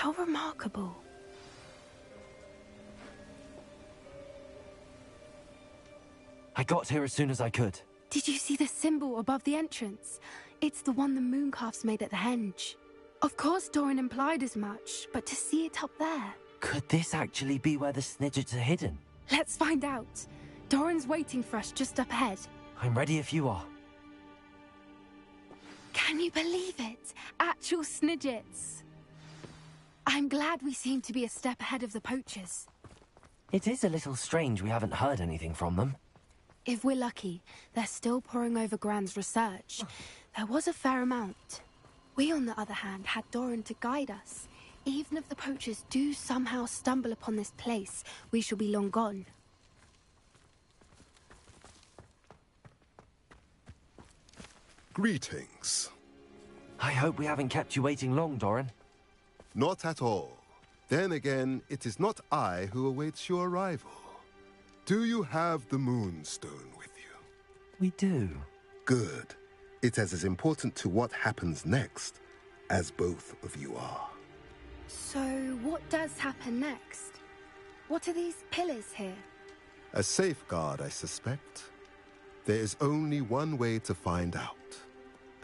How remarkable. I got here as soon as I could. Did you see the symbol above the entrance? It's the one the mooncalfs made at the henge. Of course Doran implied as much, but to see it up there... Could this actually be where the Snidgets are hidden? Let's find out. Doran's waiting for us just up ahead. I'm ready if you are. Can you believe it? Actual Snidgets. I'm glad we seem to be a step ahead of the poachers. It is a little strange we haven't heard anything from them. If we're lucky, they're still poring over Gran's research. There was a fair amount. We, on the other hand, had Doran to guide us. Even if the poachers do somehow stumble upon this place, we shall be long gone. Greetings. I hope we haven't kept you waiting long, Doran. Not at all. Then again, it is not I who awaits your arrival. Do you have the Moonstone with you? We do. Good. It is as important to what happens next as both of you are. So, what does happen next? What are these pillars here? A safeguard, I suspect. There is only one way to find out.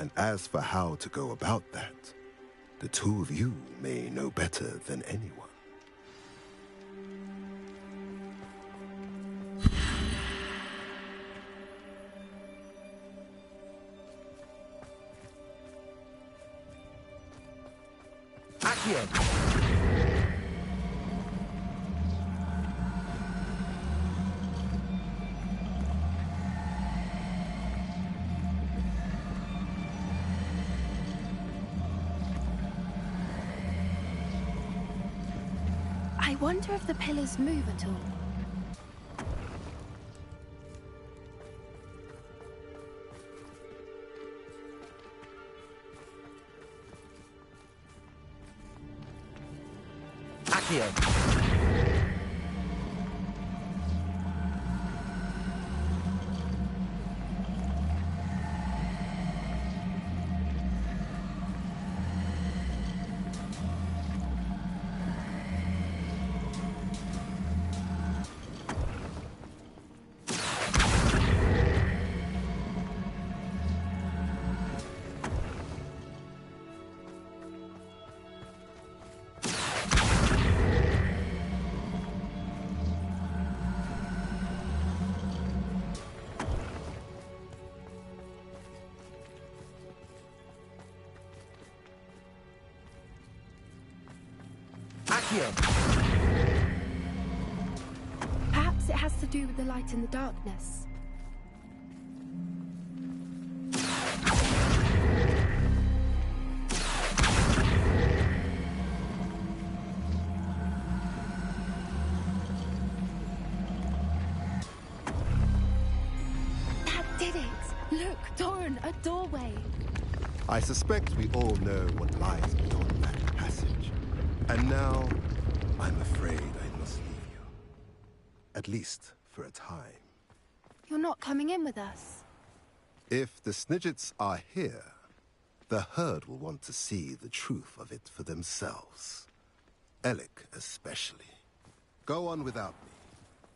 And as for how to go about that, the two of you may know better than anyone. Accio! I wonder if the pillars move at all. Accio! Perhaps it has to do with the light in the darkness. That did it! Look, Doran, a doorway! I suspect we all know what lies beyond that passage. And now, I'm afraid I must leave you. At least for a time. You're not coming in with us. If the Snidgets are here, the herd will want to see the truth of it for themselves. Alec especially. Go on without me.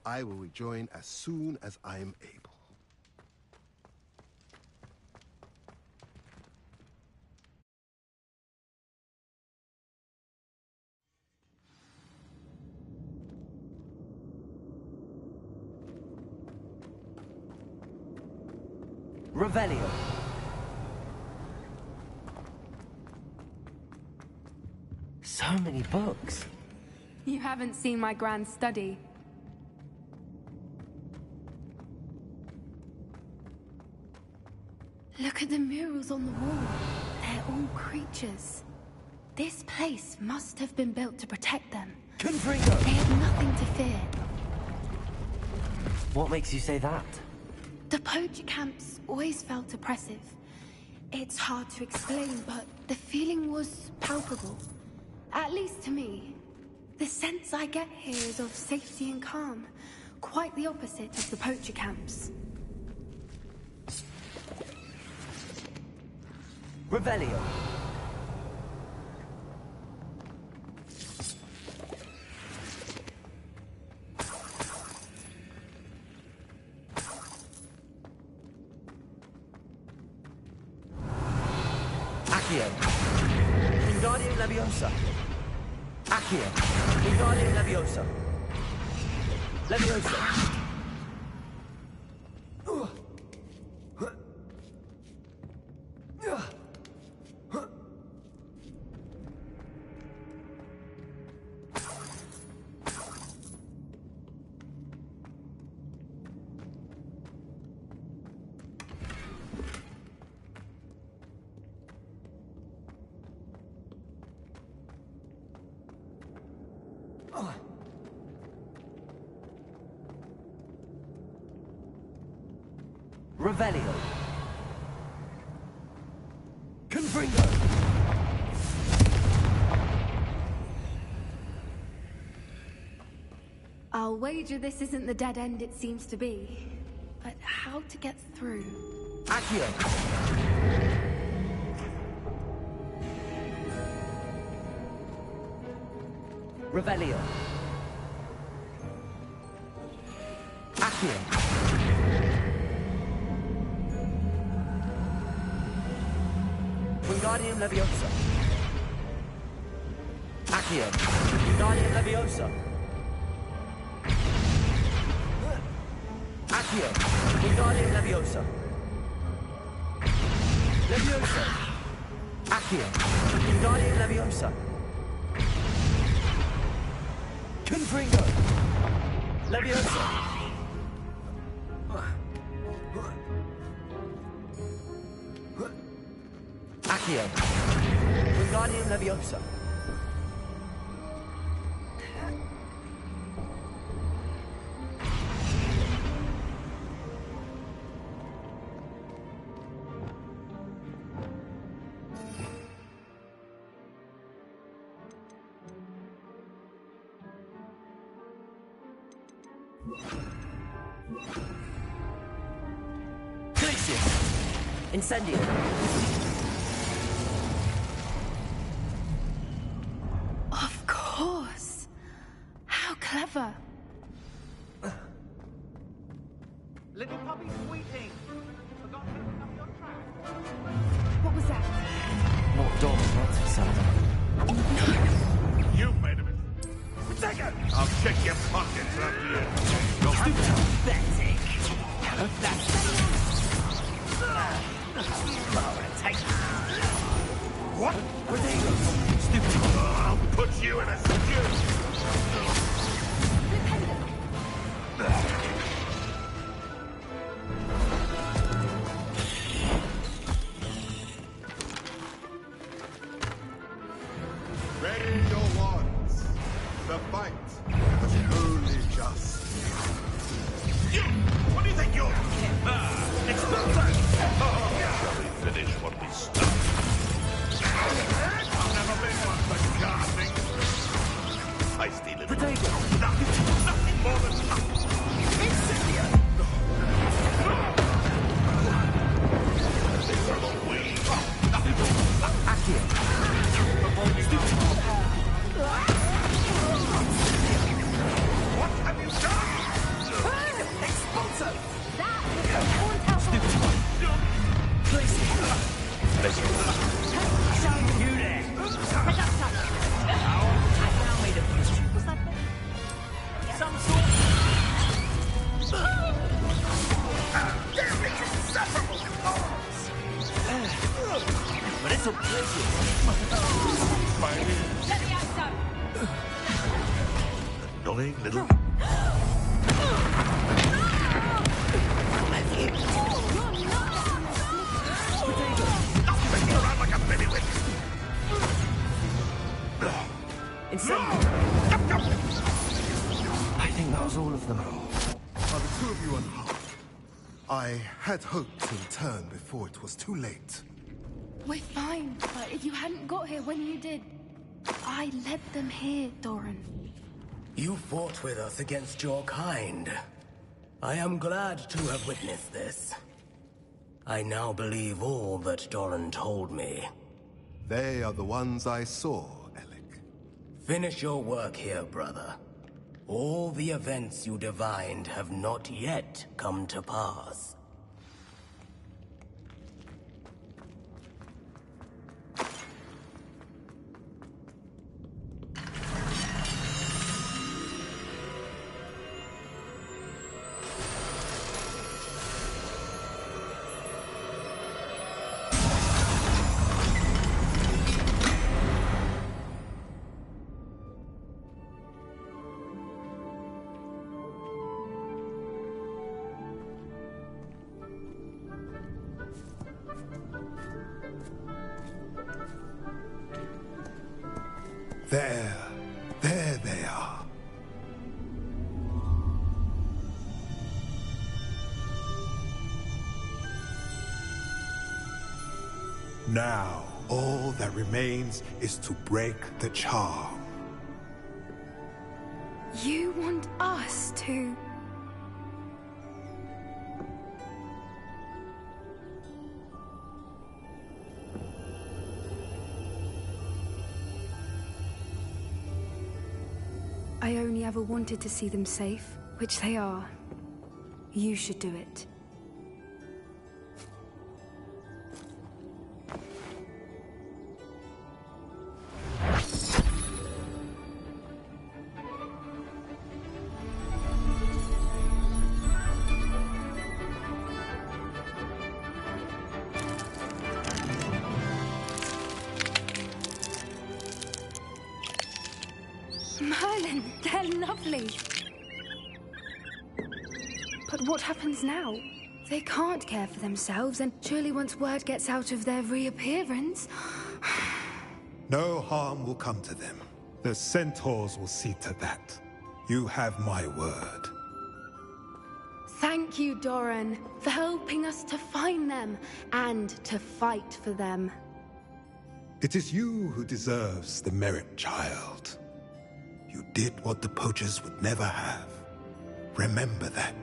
I will rejoin as soon as I am able. Revelio. So many books. You haven't seen my grand study. Look at the murals on the wall. They're all creatures. This place must have been built to protect them. Confringo! They have nothing to fear. What makes you say that? The poacher camps always felt oppressive. It's hard to explain, but the feeling was palpable. At least to me. The sense I get here is of safety and calm. Quite the opposite of the poacher camps. Revelio. Accio. Wingardium Leviosa. Accio. Wingardium Leviosa. Leviosa. Revelio. Confringo. I'll wager this isn't the dead end it seems to be. But how to get through? Accio. Revelio. Accio. Wingardium Leviosa. Accio. Wingardium Leviosa. Accio. Wingardium Leviosa. Leviosa. Accio. Wingardium Leviosa. Confringo. Leviosa. Accio. Wingardium Leviosa. Incendio. Of course. How clever. Little puppy squeaking. Forgot to pick up your track. What was that? Not Dom, not Saladin. You've made a mistake. Take it! I'll check your pockets after you. Pathetic. What? Ridiculous. Stupid. I'll put you in a stew. Ready your wands. The fight was only just. You! What do you think you're? Explosion! Shall we finish what we started? I've never been one for gardening. Feisty little... Potato! Nothing more than... Incendio! These are the wings. Accio. What have you done? Expulso! That was a foretell. Please. You there. Reductor. Allow me to push you. Was that bit? Some sort. Damn it, insufferable cause! But it's a pleasure. Let me out, so. Annoying little... Spinning around like a baby whip. Incendio. I think that was all of them. Are the two of you unharmed? I had hoped to return before it was too late. We're fine, but if you hadn't got here when you did, I led them here, Doran. You fought with us against your kind. I am glad to have witnessed this. I now believe all that Doran told me. They are the ones I saw, Alec. Finish your work here, brother. All the events you divined have not yet come to pass. There they are. Now, all that remains is to break the charm. You want us to... I only ever wanted to see them safe, which they are. You should do it. Merlin, they're lovely. But what happens now? They can't care for themselves, and surely once word gets out of their reappearance... No harm will come to them. The centaurs will see to that. You have my word. Thank you, Doran, for helping us to find them, and to fight for them. It is you who deserves the merit, child. You did what the poachers would never have. Remember that.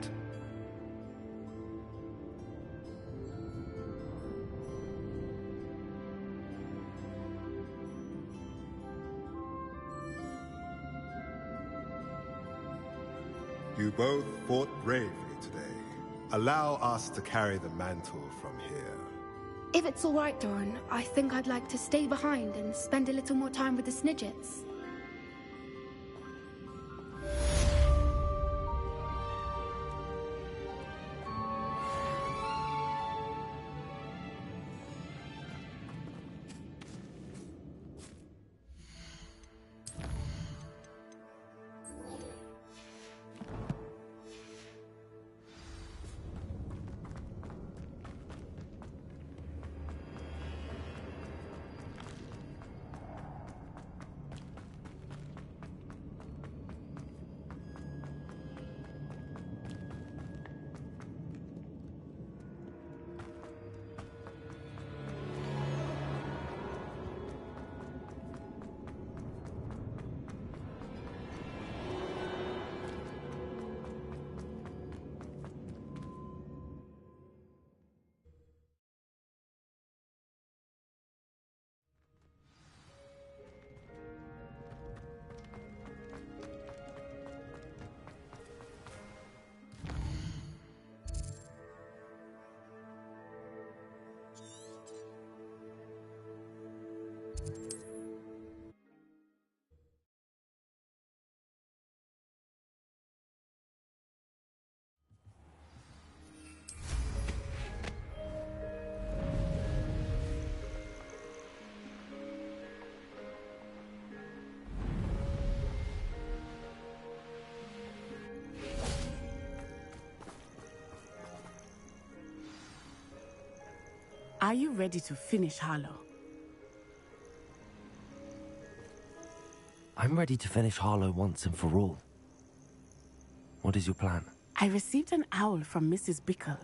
You both fought bravely today. Allow us to carry the mantle from here. If it's all right, Doran, I think I'd like to stay behind and spend a little more time with the Snidgets. Are you ready to finish Harlow? I'm ready to finish Harlow once and for all. What is your plan? I received an owl from Mrs. Bickle.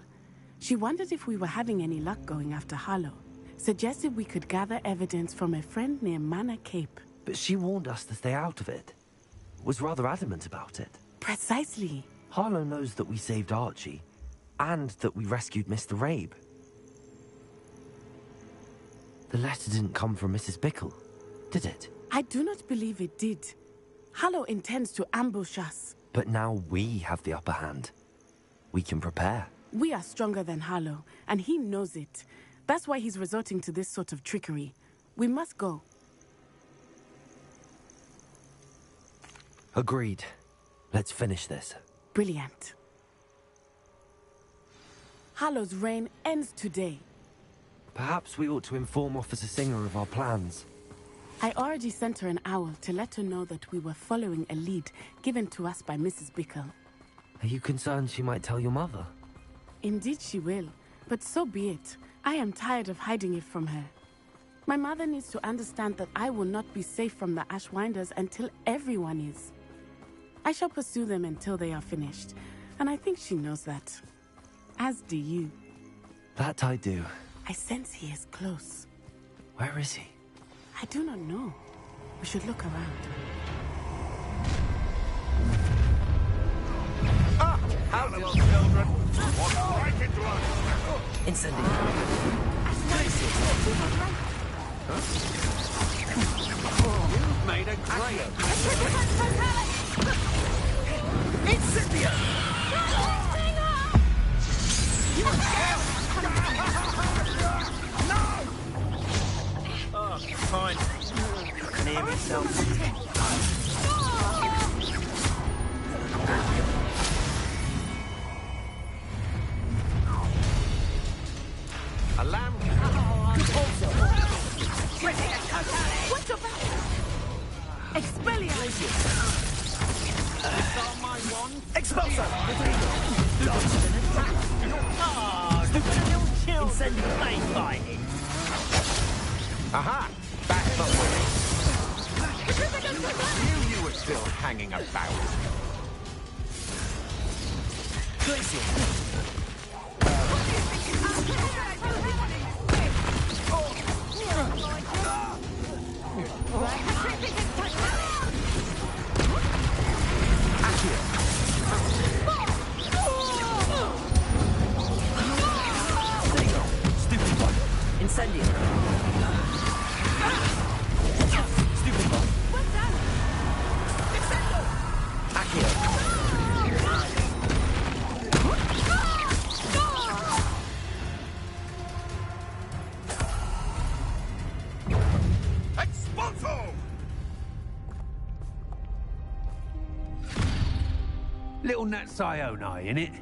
She wondered if we were having any luck going after Harlow. Suggested we could gather evidence from a friend near Manor Cape. But she warned us to stay out of it. Was rather adamant about it. Precisely. Harlow knows that we saved Archie, and that we rescued Mr. Rabe. The letter didn't come from Mrs. Bickle, did it? I do not believe it did. Harlow intends to ambush us. But now we have the upper hand. We can prepare. We are stronger than Harlow, and he knows it. That's why he's resorting to this sort of trickery. We must go. Agreed. Let's finish this. Brilliant. Harlow's reign ends today. Perhaps we ought to inform Officer Singer of our plans. I already sent her an owl to let her know that we were following a lead given to us by Mrs. Bickle. Are you concerned she might tell your mother? Indeed she will, but so be it. I am tired of hiding it from her. My mother needs to understand that I will not be safe from the Ashwinders until everyone is. I shall pursue them until they are finished, and I think she knows that. As do you. That I do. I sense he is close. Where is he? I do not know. We should look around. How little children? Walk right into us! Incendio. You've made a great... Incendio! Oh, fine. Near myself. A lamb. What's about? Expelliarmus! Got my wand. Expulso! Little children ain't fighting. Aha! Back the way! Knew you were still hanging about. Stupid one. Incendio. Stupid one. What's that? Accio. Expulso! Little Nat Sione, innit?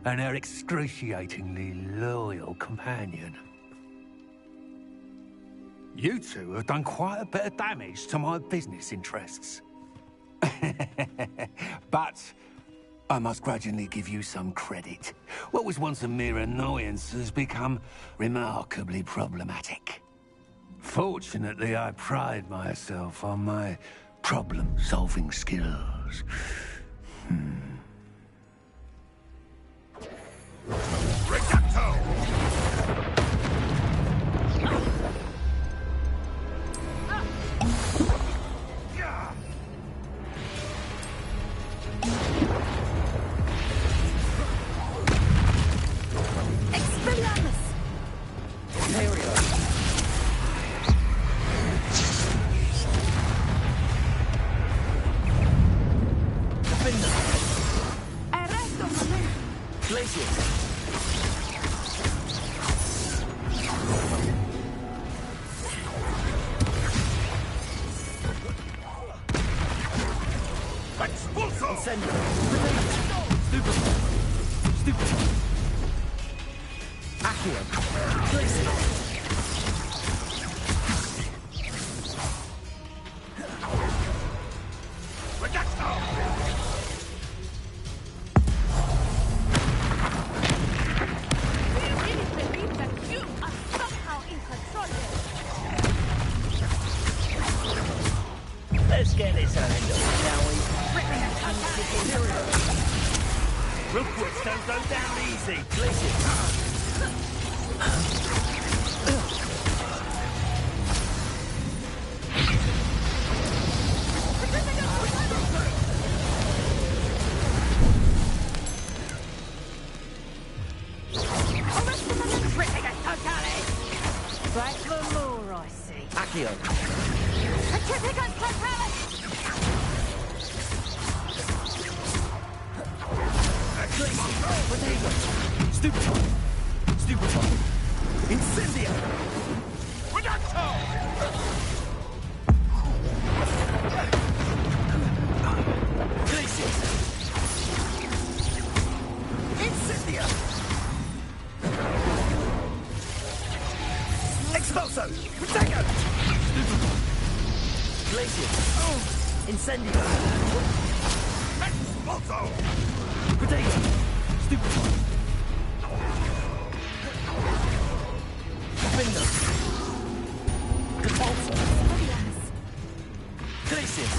And her excruciatingly loyal companion. You two have done quite a bit of damage to my business interests. But I must grudgingly give you some credit. What was once a mere annoyance has become remarkably problematic. Fortunately, I pride myself on my problem-solving skills. Reducto! Expelliarmus! Arresto momento! Expulso! Stupid. Accio. Reducto! Do you really believe that you are somehow in control here? Let's get this over, shall we? Hogwarts don't go down easy. Right for more, I see. Accio. Certificate totality! Stupid one. Incendio. Reducto! Glacius. Incendio. Expulso. Protego. Stupid one. Glacius. Incendio. Expulso! Protego. Stupid one. Defender. Also, somebody else. Glacius!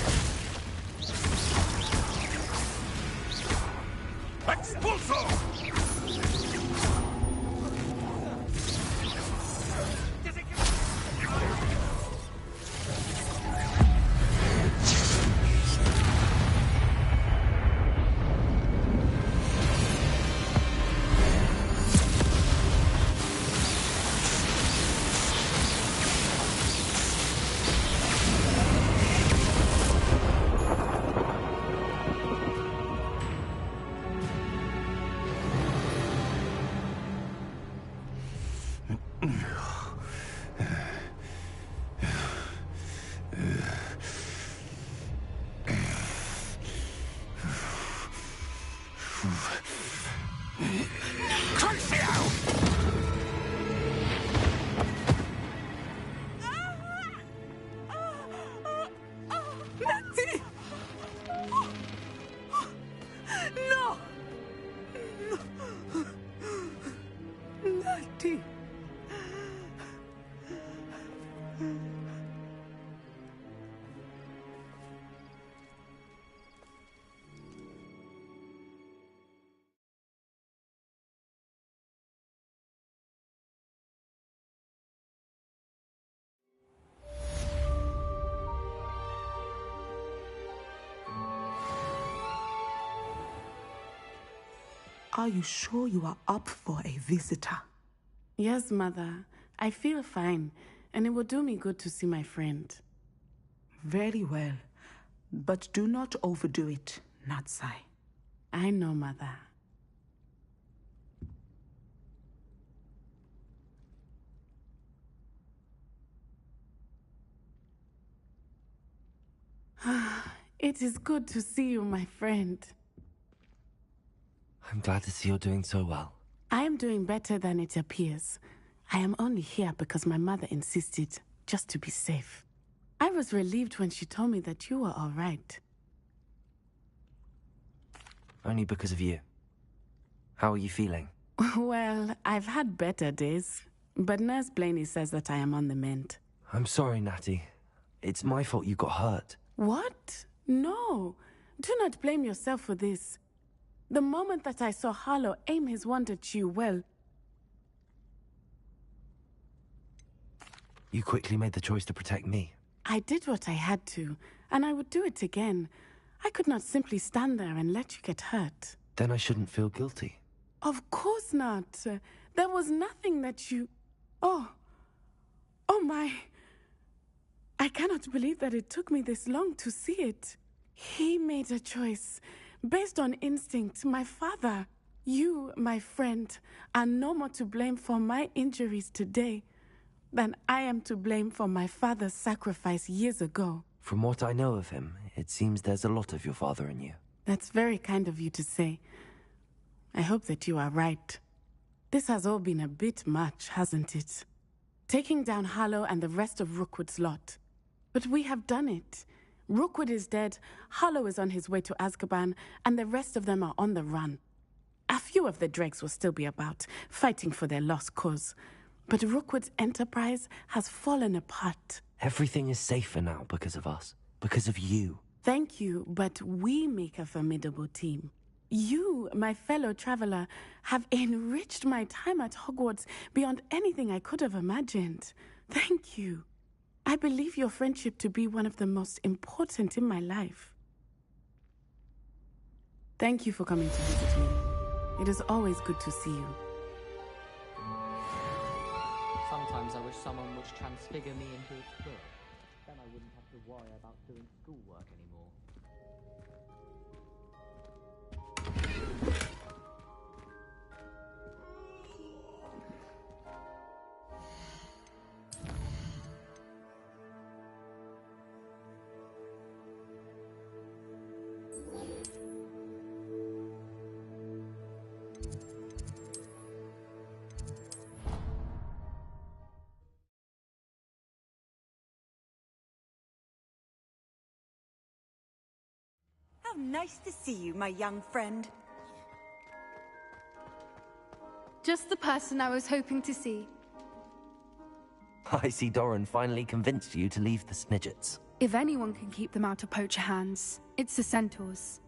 Expulso! Are you sure you are up for a visitor? Yes, Mother. I feel fine, and it will do me good to see my friend. Very well. But do not overdo it, Natsai. I know, Mother. It is good to see you, my friend. I'm glad to see you're doing so well. I am doing better than it appears. I am only here because my mother insisted, just to be safe. I was relieved when she told me that you were all right. Only because of you. How are you feeling? Well, I've had better days, but Nurse Blaney says that I am on the mend. I'm sorry, Natty. It's my fault you got hurt. What? No. Do not blame yourself for this. The moment that I saw Harlow aim his wand at you, well... You quickly made the choice to protect me. I did what I had to, and I would do it again. I could not simply stand there and let you get hurt. Then I shouldn't feel guilty. Of course not. There was nothing that you... Oh my... I cannot believe that it took me this long to see it. He made a choice. Based on instinct, my father, you, my friend, are no more to blame for my injuries today than I am to blame for my father's sacrifice years ago. From what I know of him, it seems there's a lot of your father in you. That's very kind of you to say. I hope that you are right. This has all been a bit much, hasn't it? Taking down Harlow and the rest of Rookwood's lot. But we have done it. Rookwood is dead, Harlow is on his way to Azkaban, and the rest of them are on the run. A few of the dregs will still be about, fighting for their lost cause. But Rookwood's enterprise has fallen apart. Everything is safer now because of us. Because of you. Thank you, but we make a formidable team. You, my fellow traveler, have enriched my time at Hogwarts beyond anything I could have imagined. Thank you. I believe your friendship to be one of the most important in my life. Thank you for coming to visit me. It is always good to see you. Sometimes I wish someone would transfigure me into its book. Then I wouldn't have to worry about doing schoolwork anymore. How nice to see you, my young friend. Just the person I was hoping to see. I see Doran finally convinced you to leave the Snidgets. If anyone can keep them out of poacher hands, it's the centaurs.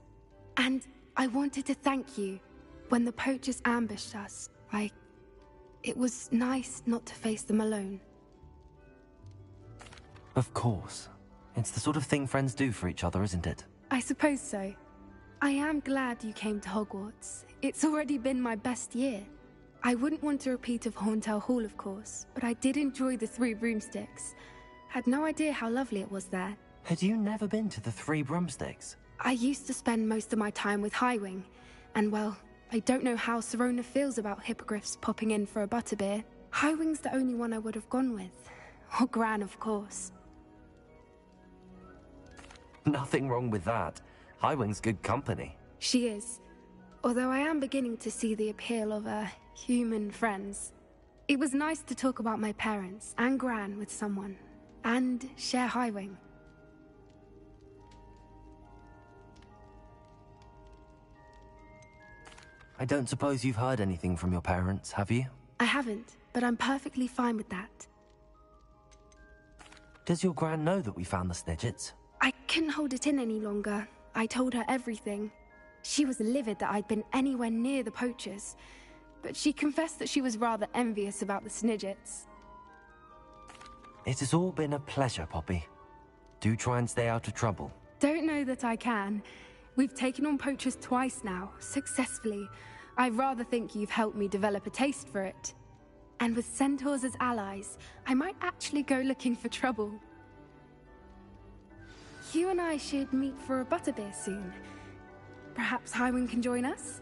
And I wanted to thank you. When the poachers ambushed us, it was nice not to face them alone. Of course. It's the sort of thing friends do for each other, isn't it? I suppose so. I am glad you came to Hogwarts. It's already been my best year. I wouldn't want a repeat of Horntail Hall, of course, but I did enjoy the Three Broomsticks. Had no idea how lovely it was there. Had you never been to the Three Broomsticks? I used to spend most of my time with Highwing, and well, I don't know how Serona feels about hippogriffs popping in for a butterbeer. Highwing's the only one I would have gone with. Or Gran, of course. Nothing wrong with that. Highwing's good company. She is. Although I am beginning to see the appeal of human friends. It was nice to talk about my parents and Gran with someone, and share Highwing. I don't suppose you've heard anything from your parents, have you? I haven't, but I'm perfectly fine with that. Does your Gran know that we found the Snidgets? I couldn't hold it in any longer. I told her everything. She was livid that I'd been anywhere near the poachers, but she confessed that she was rather envious about the Snidgets. It has all been a pleasure, Poppy. Do try and stay out of trouble. Don't know that I can. We've taken on poachers twice now, successfully. I rather think you've helped me develop a taste for it. And with centaurs as allies, I might actually go looking for trouble. You and I should meet for a butterbeer soon. Perhaps Highwing can join us?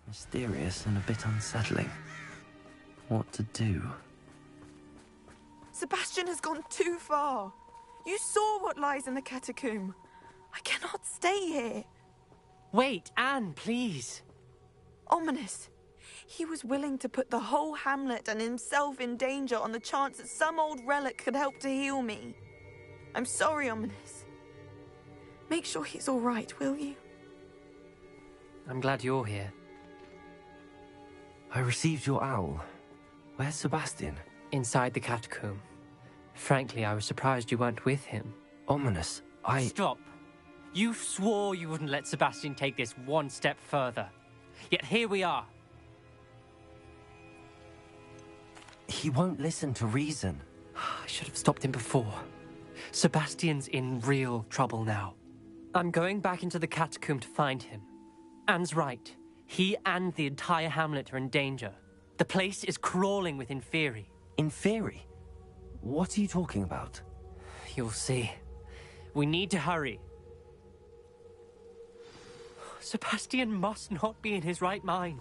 Mysterious and a bit unsettling. What to do? Sebastian has gone too far. You saw what lies in the catacomb. I cannot stay here. Wait, Anne, please. Ominous. He was willing to put the whole hamlet and himself in danger on the chance that some old relic could help to heal me. I'm sorry, Ominous. Make sure he's all right, will you? I'm glad you're here. I received your owl. Where's Sebastian? Inside the catacomb. Frankly, I was surprised you weren't with him. Ominous, Stop. You swore you wouldn't let Sebastian take this one step further. Yet here we are. He won't listen to reason. I should have stopped him before. Sebastian's in real trouble now. I'm going back into the catacomb to find him. Anne's right. He and the entire hamlet are in danger. The place is crawling with Inferi. Inferi? What are you talking about? You'll see. We need to hurry. Sebastian must not be in his right mind.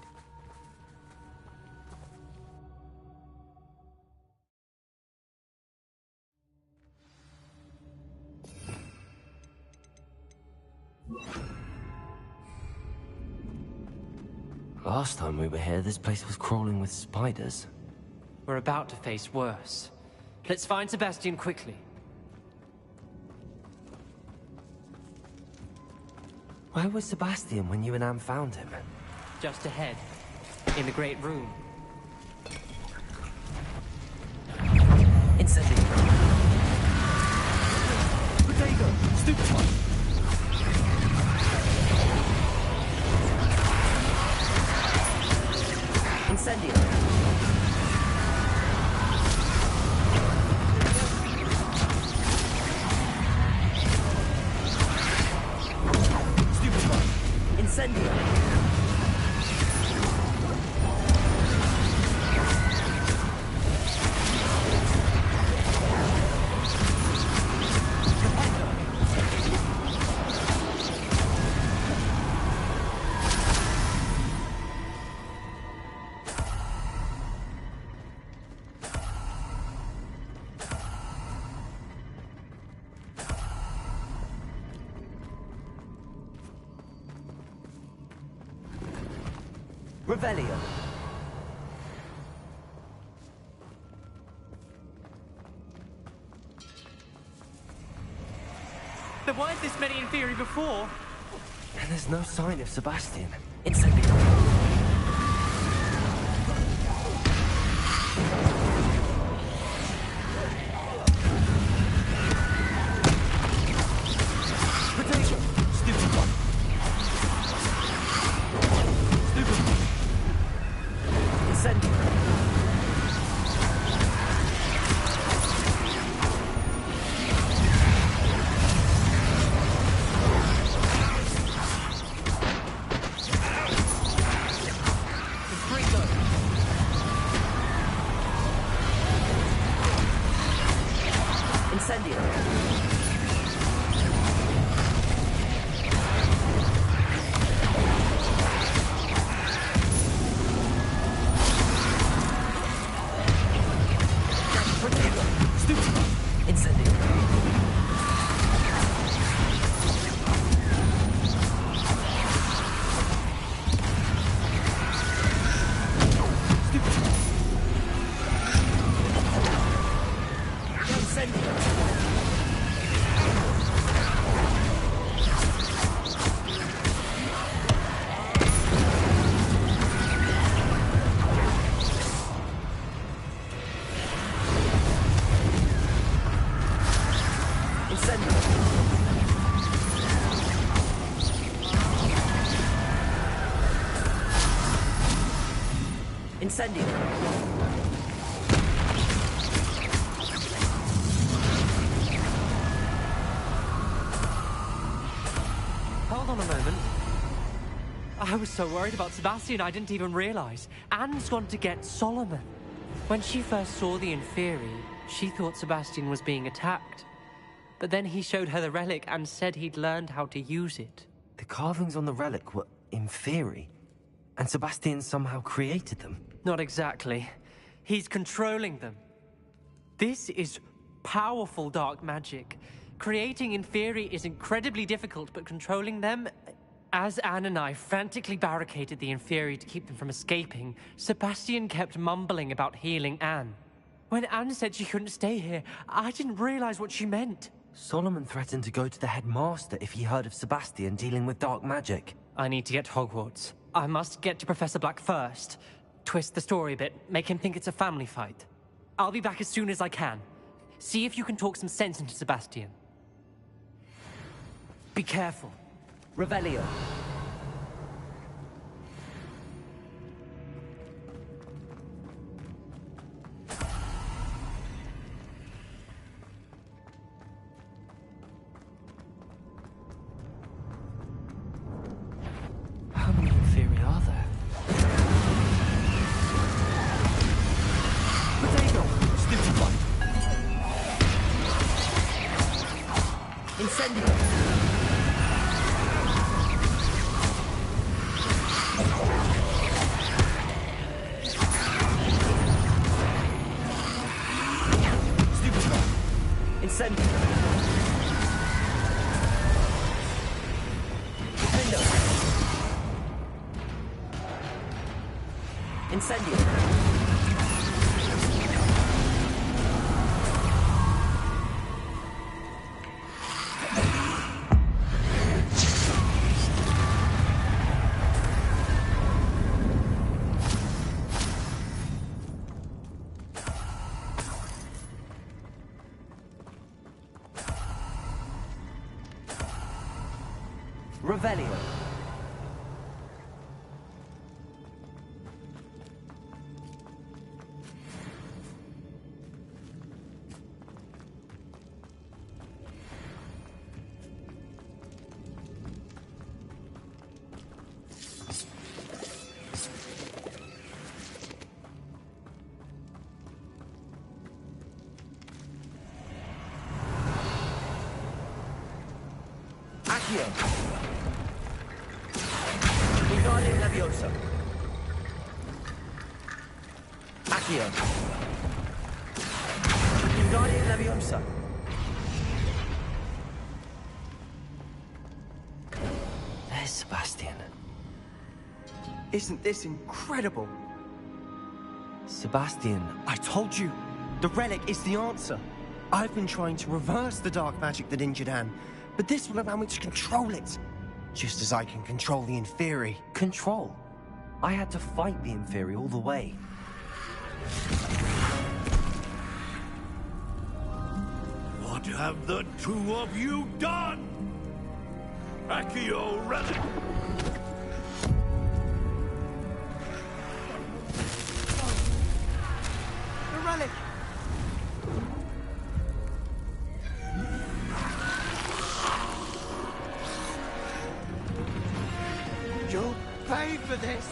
Last time we were here, this place was crawling with spiders. We're about to face worse. Let's find Sebastian quickly. Where was Sebastian when you and Anne found him? Just ahead, in the Great Room. Incendiary. Potato! Stupefy! Incendiary. Incendiary. Revelio. There weren't this many Inferi before. And there's no sign of Sebastian. Incendio. Incendio. Hold on a moment. I was so worried about Sebastian I didn't even realize. Anne's gone to get Solomon. When she first saw the Inferi, she thought Sebastian was being attacked. But then he showed her the relic and said he'd learned how to use it. The carvings on the relic were Inferi, and Sebastian somehow created them. Not exactly. He's controlling them. This is powerful dark magic. Creating Inferi is incredibly difficult, but controlling them... As Anne and I frantically barricaded the Inferi to keep them from escaping, Sebastian kept mumbling about healing Anne. When Anne said she couldn't stay here, I didn't realize what she meant. Solomon threatened to go to the headmaster if he heard of Sebastian dealing with dark magic. I need to get to Hogwarts. I must get to Professor Black first. Twist the story a bit, make him think it's a family fight. I'll be back as soon as I can. See if you can talk some sense into Sebastian. Be careful. Revelio. How many Inferi are there? Potato! Stupid one! Incendio! Incendio! Nintendo! Incendio! Revelio. Accio. Wingardium Leviosa. Accio. Wingardium Leviosa. There's Sebastian. Isn't this incredible? Sebastian, I told you! The relic is the answer! I've been trying to reverse the dark magic that injured Anne, but this will allow me to control it. Just as I can control the Inferi. control. I had to fight the Inferi all the way. What have the two of you done? Accio relic! The relic! You'll pay for this!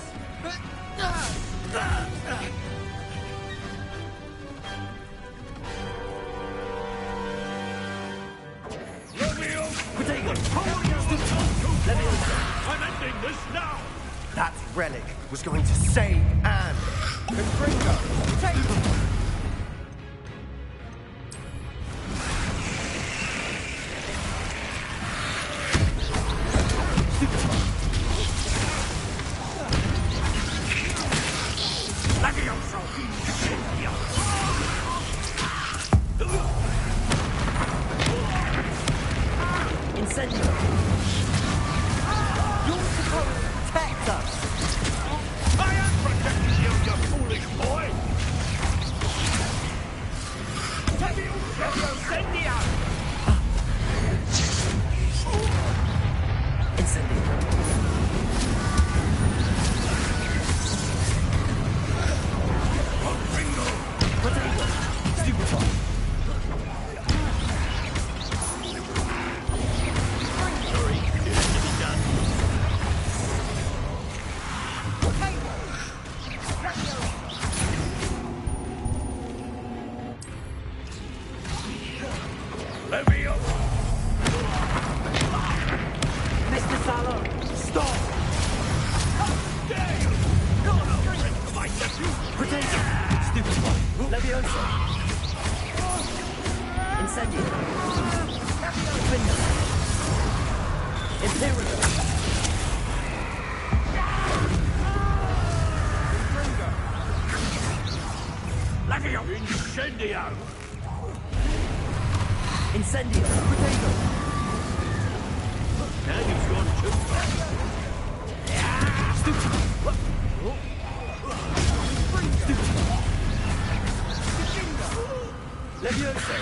I'm ending this now! That relic was going to save Anne! Confringo, take them! Incendio! You're supposed to protect us! I am protecting you, you foolish boy! Incendio! Mr. Salo, stop! How dare you! You're no friend to my nephew! Potato! Stupid one! Leviosa! Incendio! Window! Imperial! Levio! Incendio! Incendio! Potato! Now you've gone too far. Stupid! Leviosa!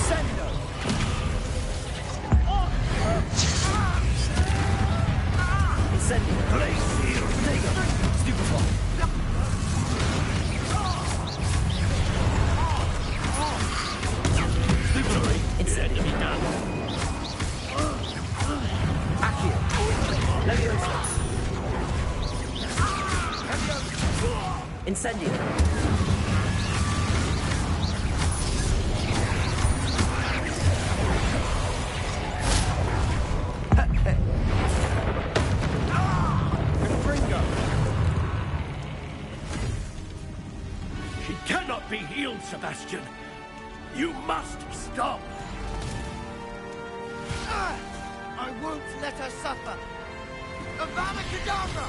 Sendo! Incendio! Glacier! Stupid one! It's ready to be done. Accio! Leviosa! Incendio! She cannot be healed, Sebastian. You must stop. I won't let her suffer! Avada Kedavra!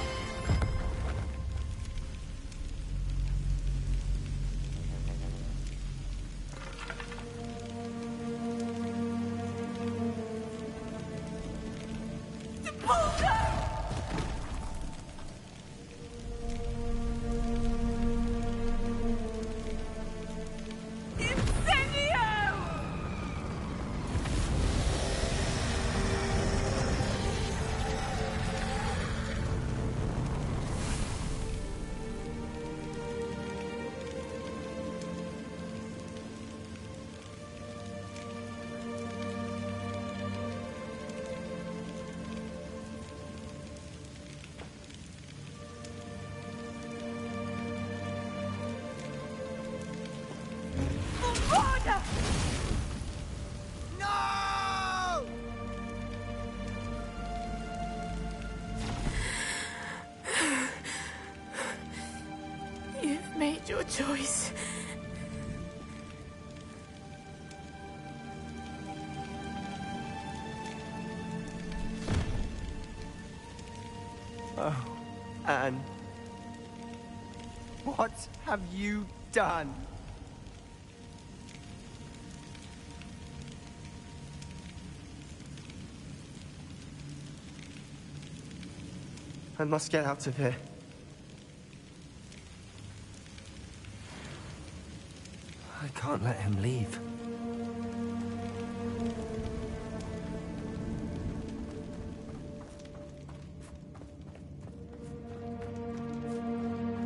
No! You've made your choice. What have you done? I must get out of here. I can't let him leave.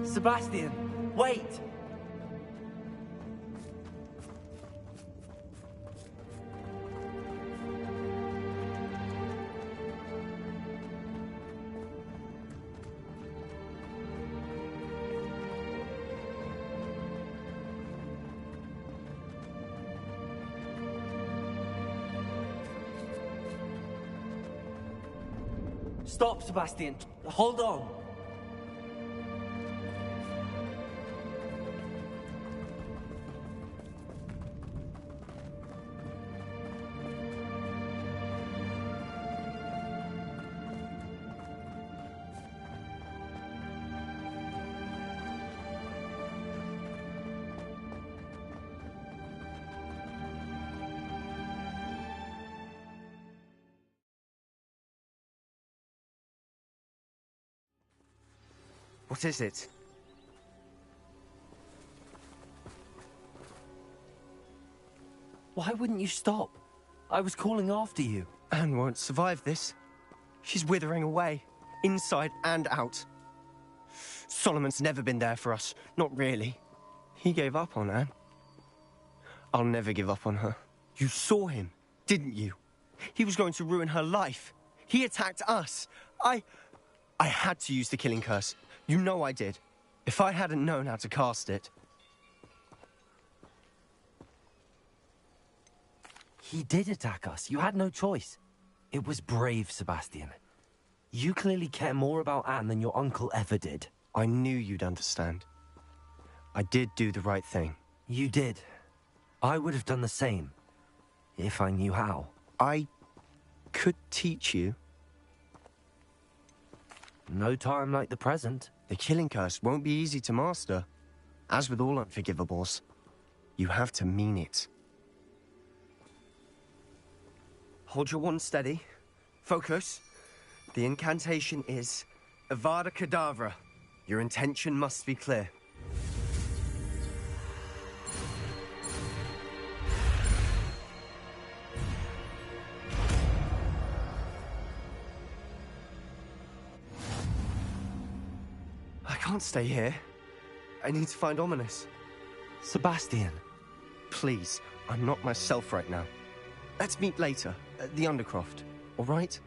Sebastian, wait! Stop, Sebastian. Hold on. What is it? Why wouldn't you stop? I was calling after you. Anne won't survive this. She's withering away, inside and out. Solomon's never been there for us, not really. He gave up on Anne. I'll never give up on her. You saw him, didn't you? He was going to ruin her life. He attacked us. I had to use the killing curse. You know I did. If I hadn't known how to cast it... He did attack us. You had no choice. It was brave, Sebastian. You clearly care more about Anne than your uncle ever did. I knew you'd understand. I did do the right thing. You did. I would have done the same, if I knew how. I could teach you. No time like the present. The killing curse won't be easy to master. As with all unforgivables, you have to mean it. Hold your wand steady. Focus. The incantation is Avada Kedavra. Your intention must be clear. I can't stay here. I need to find Ominous. Sebastian. Please, I'm not myself right now. Let's meet later, at the Undercroft, all right?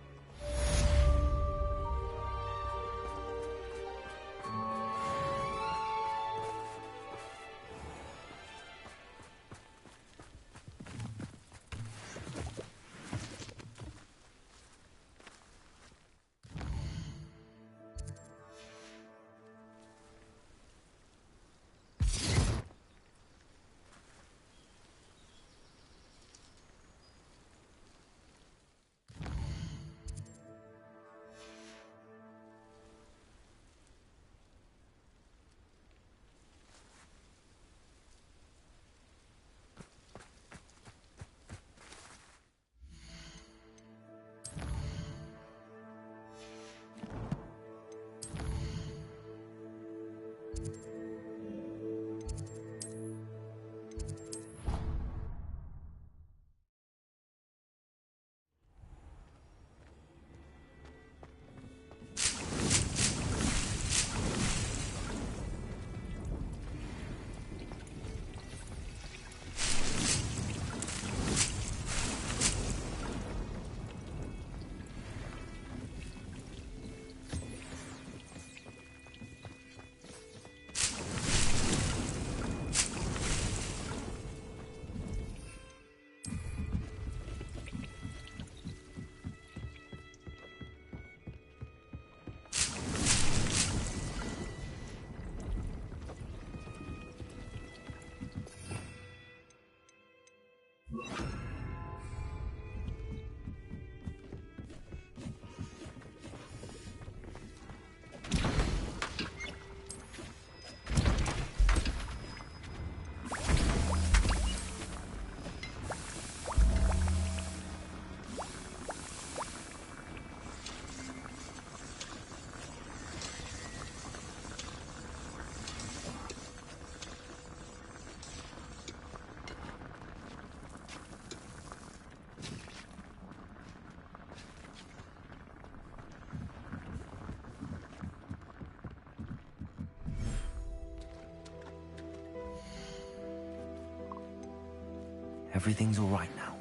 Everything's all right now.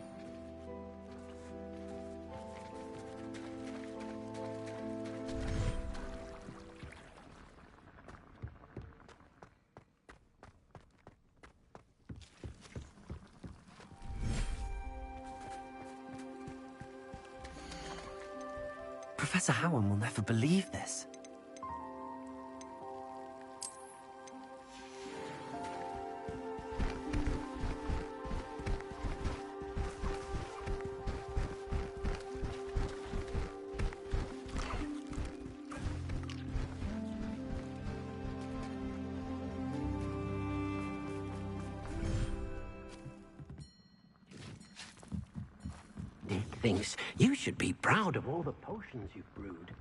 Professor Howard will never believe this. Nick thinks you should be proud of all the potions you've brewed.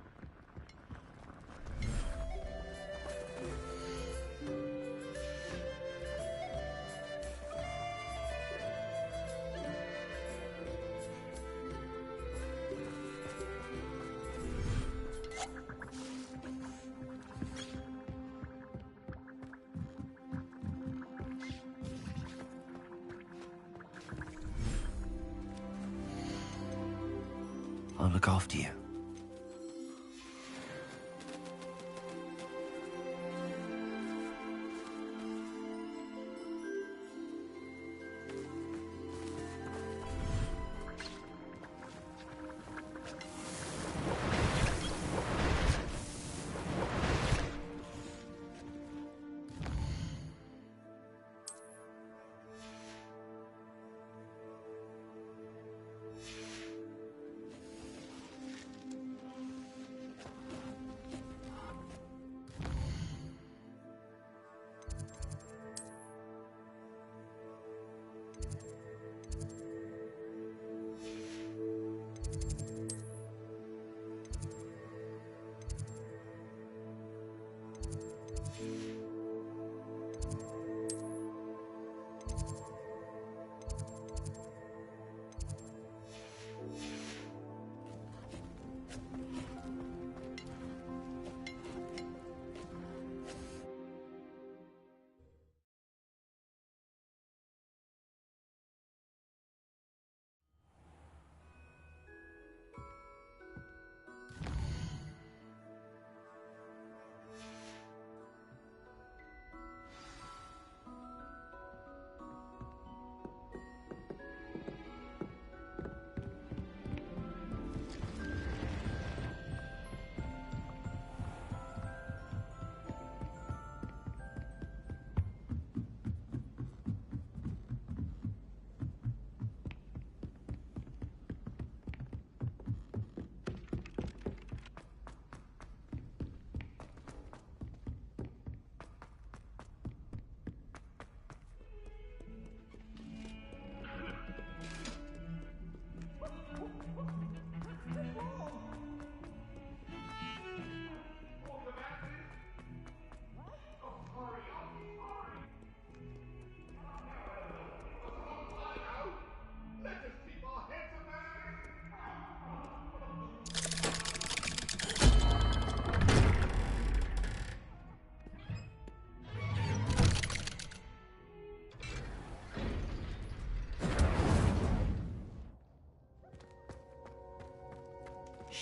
I'll look after you.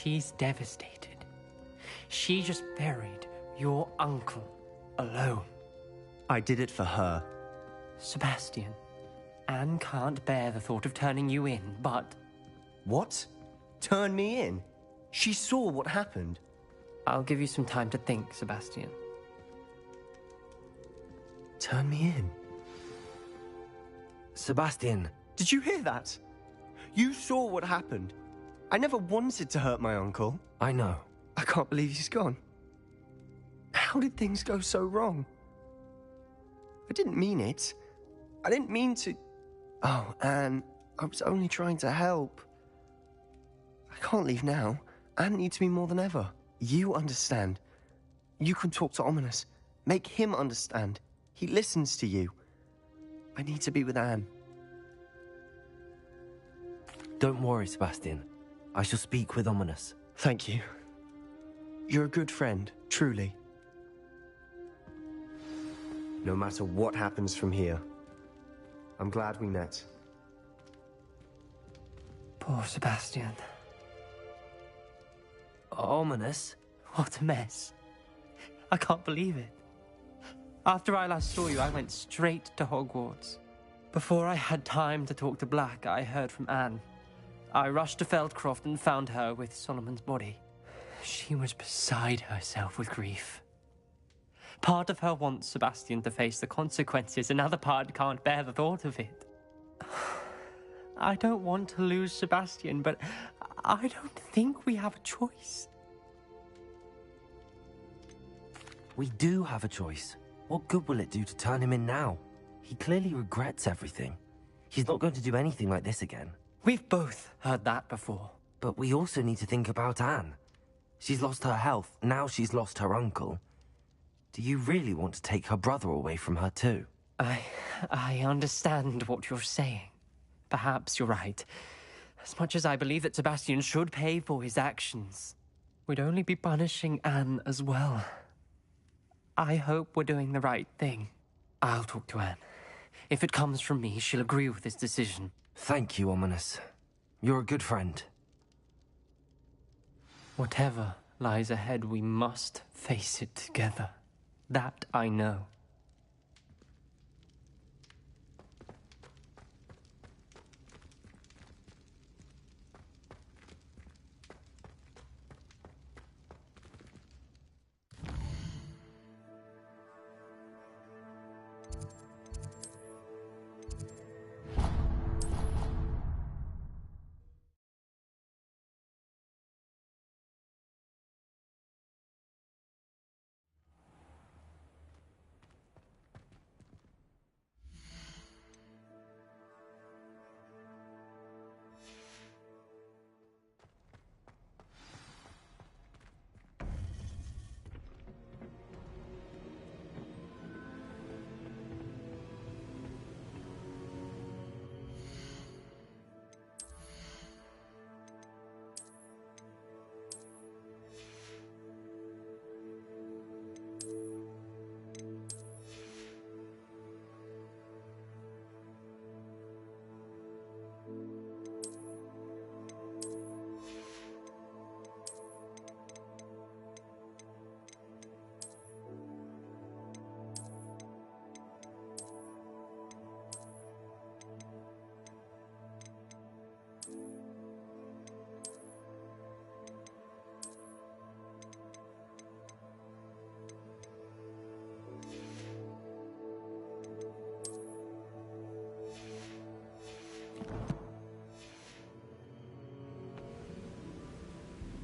She's devastated. She just buried your uncle alone. I did it for her. Sebastian, Anne can't bear the thought of turning you in, but... What? Turn me in? She saw what happened. I'll give you some time to think, Sebastian. Turn me in? Sebastian. Did you hear that? You saw what happened. I never wanted to hurt my uncle. I know. I can't believe he's gone. How did things go so wrong? I didn't mean it. I didn't mean to... Oh, Anne, I was only trying to help. I can't leave now. Anne needs me more than ever. You understand. You can talk to Ominous. Make him understand. He listens to you. I need to be with Anne. Don't worry, Sebastian. I shall speak with Ominous. Thank you. You're a good friend, truly. No matter what happens from here, I'm glad we met. Poor Sebastian. Ominous? What a mess. I can't believe it. After I last saw you, I went straight to Hogwarts. Before I had time to talk to Black, I heard from Anne. I rushed to Feldcroft and found her with Solomon's body. She was beside herself with grief. Part of her wants Sebastian to face the consequences, another part can't bear the thought of it. I don't want to lose Sebastian, but I don't think we have a choice. We do have a choice. What good will it do to turn him in now? He clearly regrets everything. He's not going to do anything like this again. We've both heard that before. But we also need to think about Anne. She's lost her health, now she's lost her uncle. Do you really want to take her brother away from her too? I understand what you're saying. Perhaps you're right. As much as I believe that Sebastian should pay for his actions, we'd only be punishing Anne as well. I hope we're doing the right thing. I'll talk to Anne. If it comes from me, she'll agree with this decision. Thank you, Ominous. You're a good friend. Whatever lies ahead, we must face it together. That I know.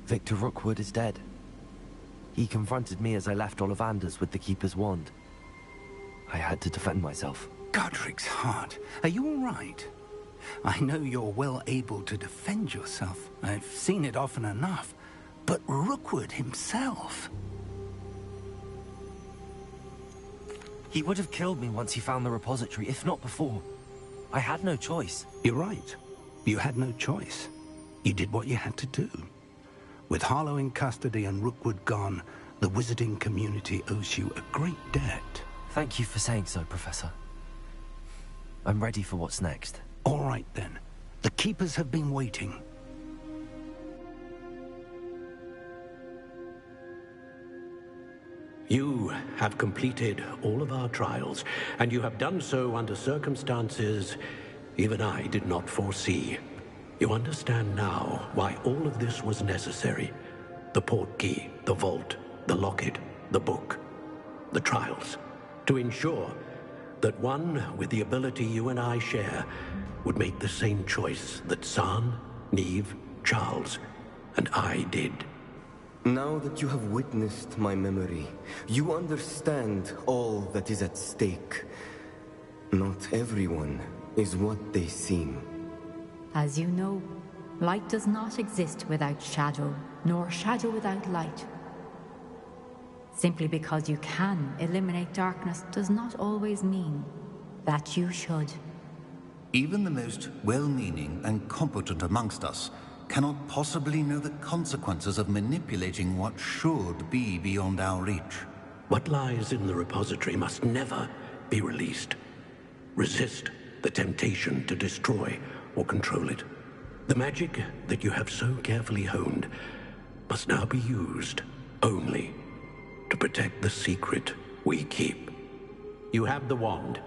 Victor Rookwood is dead. He confronted me as I left Ollivanders with the Keeper's wand. I had to defend myself. Godric's heart. Are you all right? I know you're well able to defend yourself. I've seen it often enough. But Rookwood himself... He would have killed me once he found the repository, if not before. I had no choice. You're right. You had no choice. You did what you had to do. With Harlow in custody and Rookwood gone, the wizarding community owes you a great debt. Thank you for saying so, Professor. I'm ready for what's next. All right, then. The Keepers have been waiting. You have completed all of our trials, and you have done so under circumstances even I did not foresee. You understand now why all of this was necessary. The portkey, the vault, the locket, the book, the trials. To ensure that one with the ability you and I share would make the same choice that San, Neve, Charles, and I did. Now that you have witnessed my memory, you understand all that is at stake. Not everyone is what they seem. As you know, light does not exist without shadow, nor shadow without light. Simply because you can eliminate darkness does not always mean that you should. Even the most well-meaning and competent amongst us cannot possibly know the consequences of manipulating what should be beyond our reach. What lies in the repository must never be released. Resist the temptation to destroy or control it. The magic that you have so carefully honed must now be used only to protect the secret we keep. You have the wand.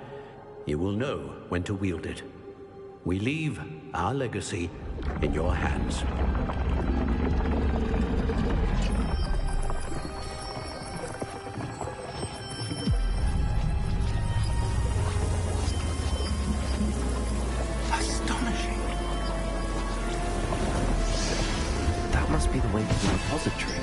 You will know when to wield it. We leave our legacy in your hands. Astonishing. That must be the way to the repository.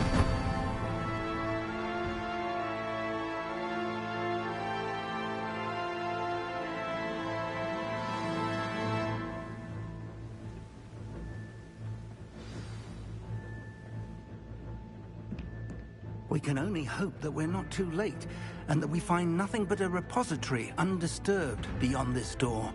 We can only hope that we're not too late, and that we find nothing but a repository undisturbed beyond this door.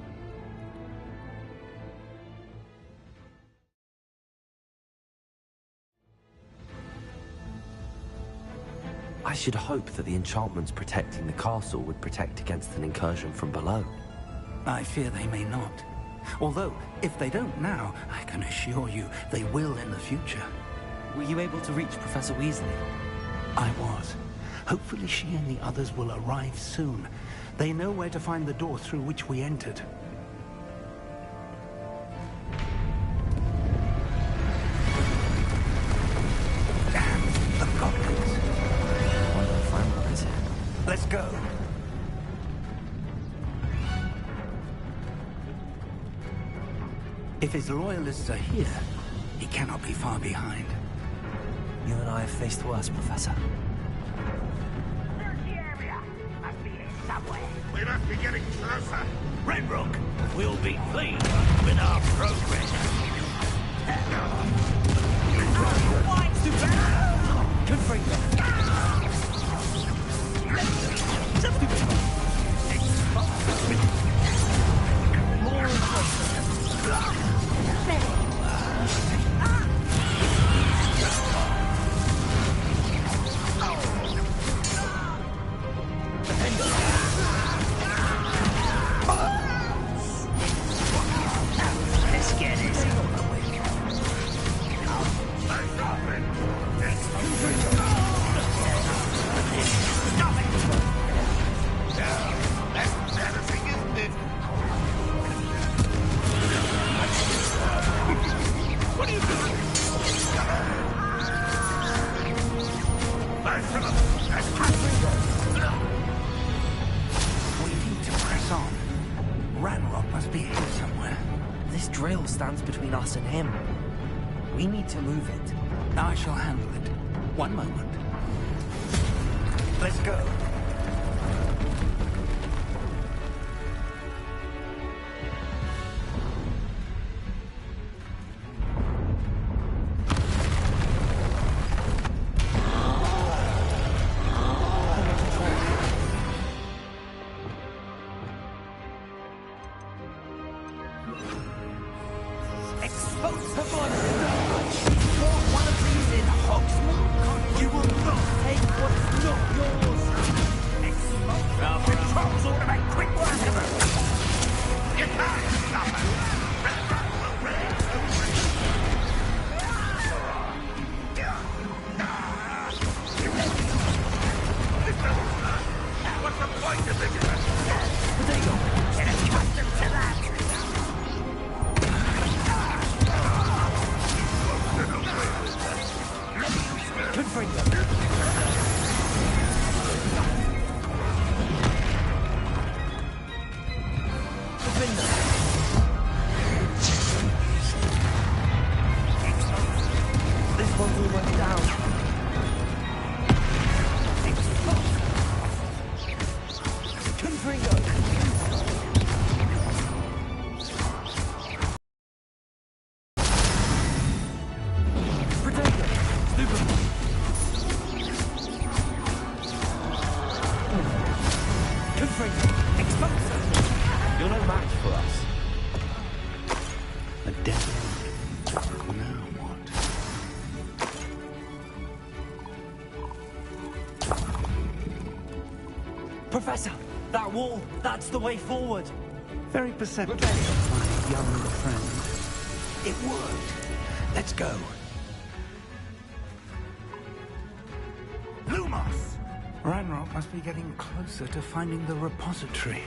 I should hope that the enchantments protecting the castle would protect against an incursion from below. I fear they may not. Although, if they don't now, I can assure you they will in the future. Were you able to reach Professor Weasley? I was. Hopefully she and the others will arrive soon. They know where to find the door through which we entered. Damn, the goblins. I wonder if Ranrock is here. Let's go. If his loyalists are here, he cannot be far behind. You and I have faced worse, Professor. Search the area. Must be here somewhere. We must be getting closer. Ranrock will be pleased with our progress. Stands between us and him. We need to move it. I shall handle it. One moment. Let's go. You're no match for us. A dead end. Now what? Professor, that wall, that's the way forward. Very perceptive, my young friend. It worked. Let's go. Lumos! Ranrock must be getting closer to finding the repository.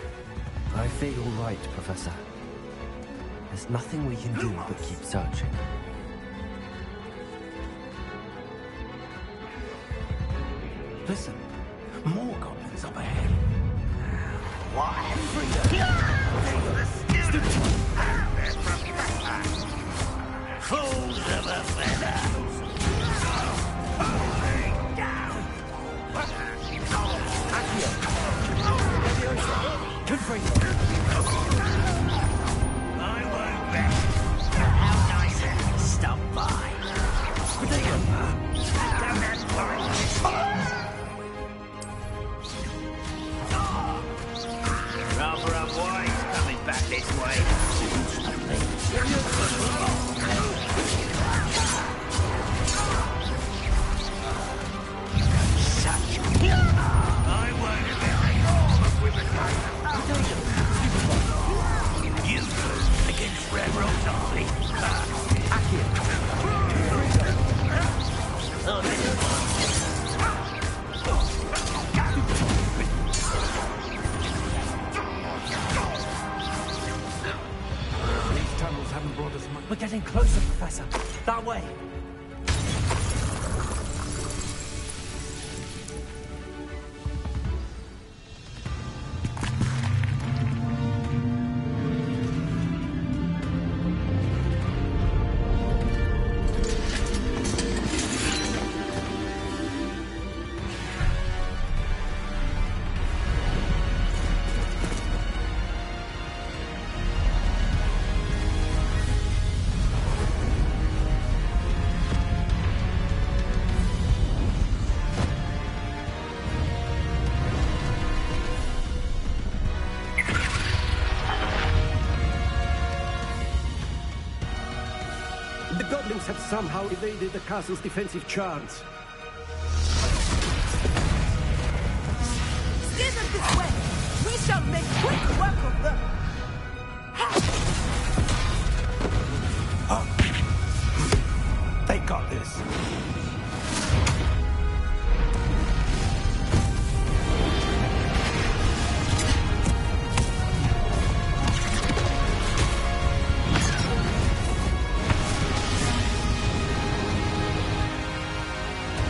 I feel all right, Professor. There's nothing we can do but keep searching. Listen, more goblins up ahead. Why? Fools of a feather! Good for you. I won't bet. How nice of you to stop by. Rather unwise coming back this way. Such I won't you against railroad army. These tunnels haven't brought us much. We're getting closer, Professor. That way. The goblins have somehow evaded the castle's defensive charms. Steer them this way! We shall make quick work of them! They got this.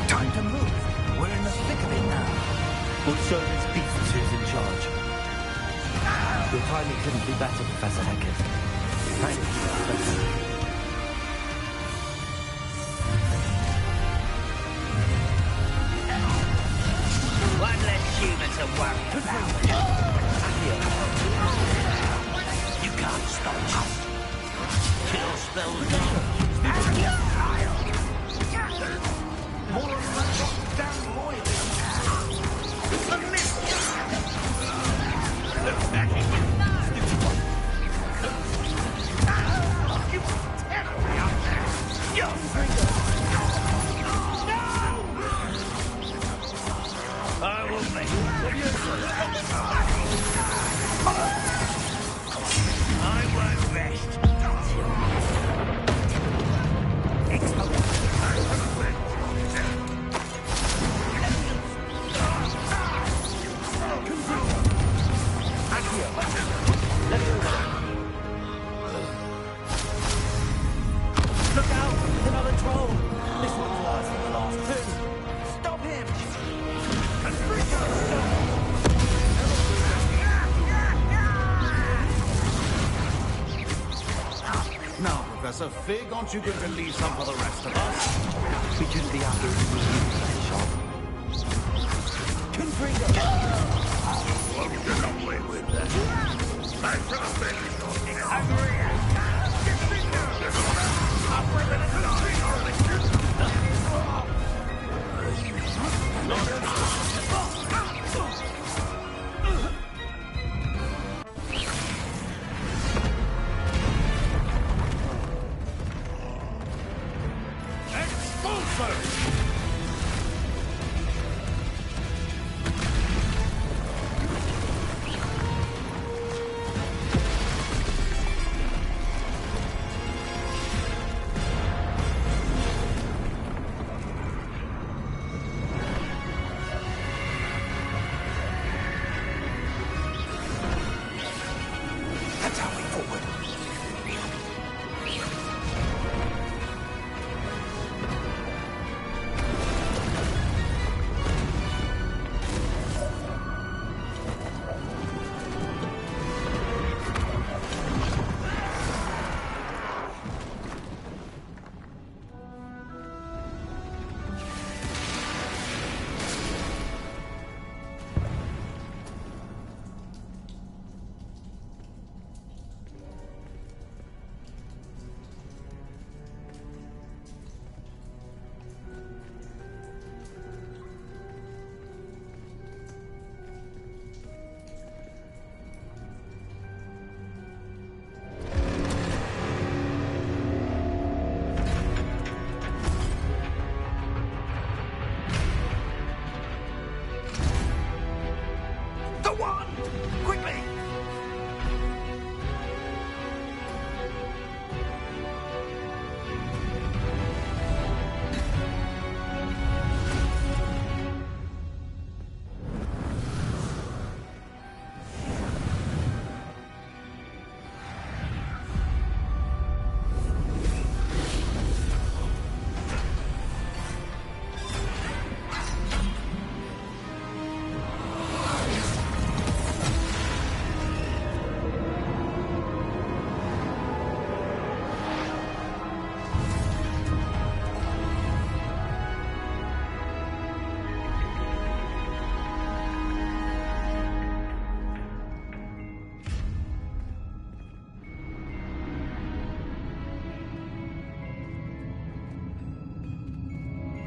Time to move. We're in the thick of it now. We'll show these beasts who's in charge. Your timing couldn't be better, Professor Heckett. Thank you, Professor. One less human to worry about. You can't stop us. Kill spells more of that damn boy. Look back at you. You terribly up there. Your finger. I will make I won't rest. Look out! Another troll! This one's worse than the last two. Stop him! Now, Professor Fig, aren't you going to leave some for the rest of us? We couldn't be happier if we knew Won't get away with that. My prospect is hungry. Quickly!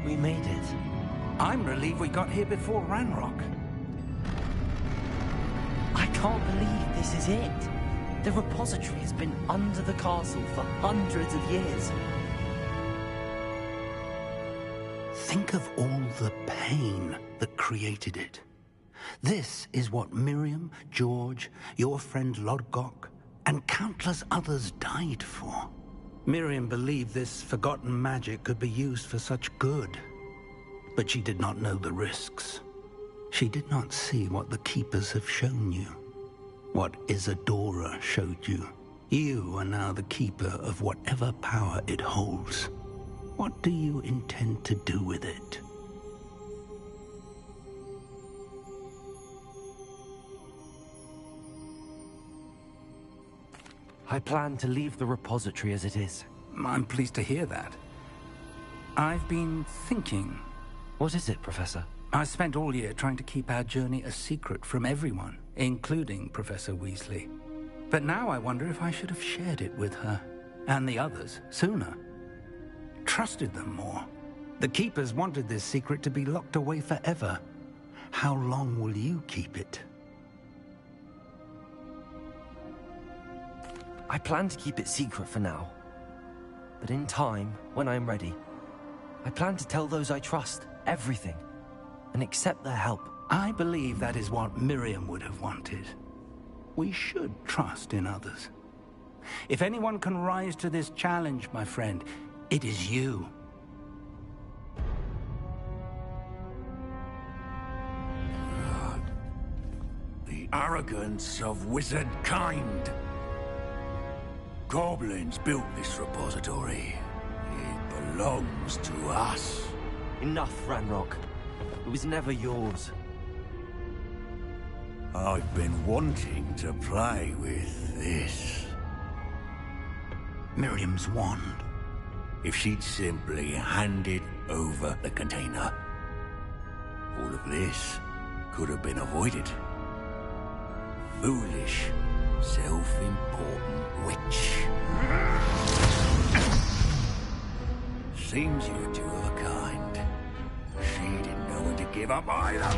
We made it. I'm relieved we got here before Ranrock. I can't believe this is it. The repository has been under the castle for hundreds of years. Think of all the pain that created it. This is what Miriam, George, your friend Lodgok, and countless others died for. Miriam believed this forgotten magic could be used for such good, but she did not know the risks. She did not see what the Keepers have shown you, what Isadora showed you. You are now the Keeper of whatever power it holds. What do you intend to do with it? I plan to leave the repository as it is. I'm pleased to hear that. I've been thinking. What is it, Professor? I spent all year trying to keep our journey a secret from everyone, including Professor Weasley. But now I wonder if I should have shared it with her, and the others, sooner. Trusted them more. The Keepers wanted this secret to be locked away forever. How long will you keep it? I plan to keep it secret for now. But in time, when I'm ready, I plan to tell those I trust everything and accept their help. I believe that is what Miriam would have wanted. We should trust in others. If anyone can rise to this challenge, my friend, it is you. The arrogance of wizard kind. Goblins built this repository. It belongs to us. Enough, Ranrock. It was never yours. I've been wanting to play with this. Miriam's wand. If she'd simply handed over the container, all of this could have been avoided. Foolish, self-important witch. Seems you're two of a kind. She didn't know when to give up either.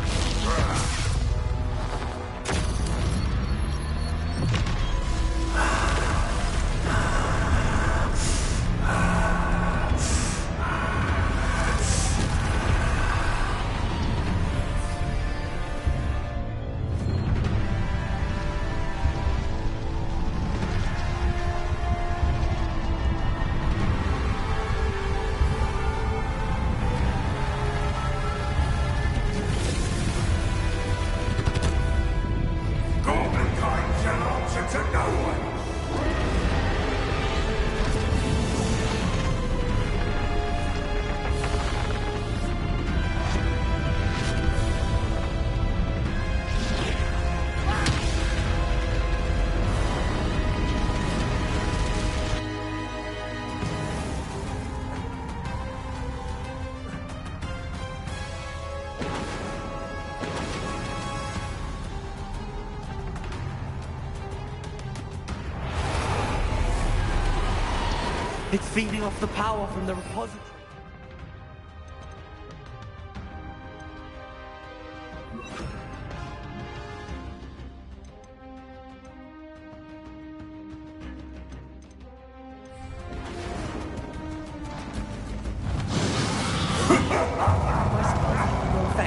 It's feeding off the power from the repository.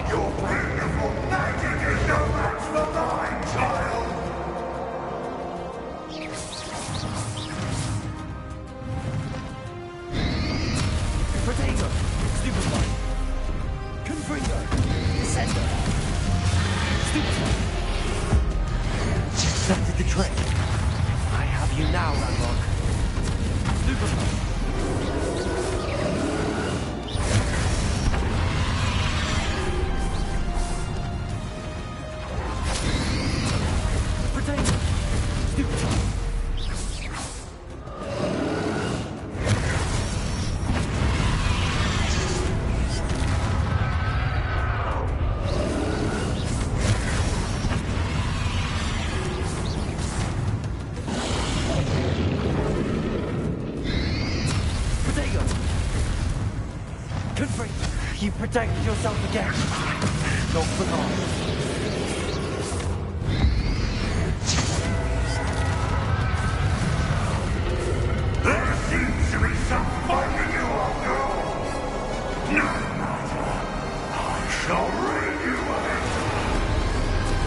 Your beautiful magic is no match for mine, child! accepted the trick. I have you now, Ranrock. Super. You protected yourself again. Not for long. There seems to be some fight in you after all. No matter. I shall rid you of it.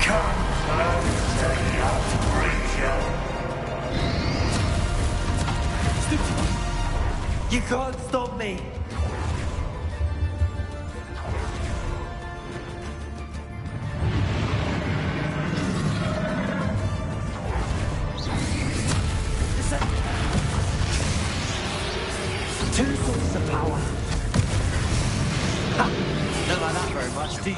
Come close to the creature. You can't stop me. Two sources of power. Ha! Don't like that very much, do you?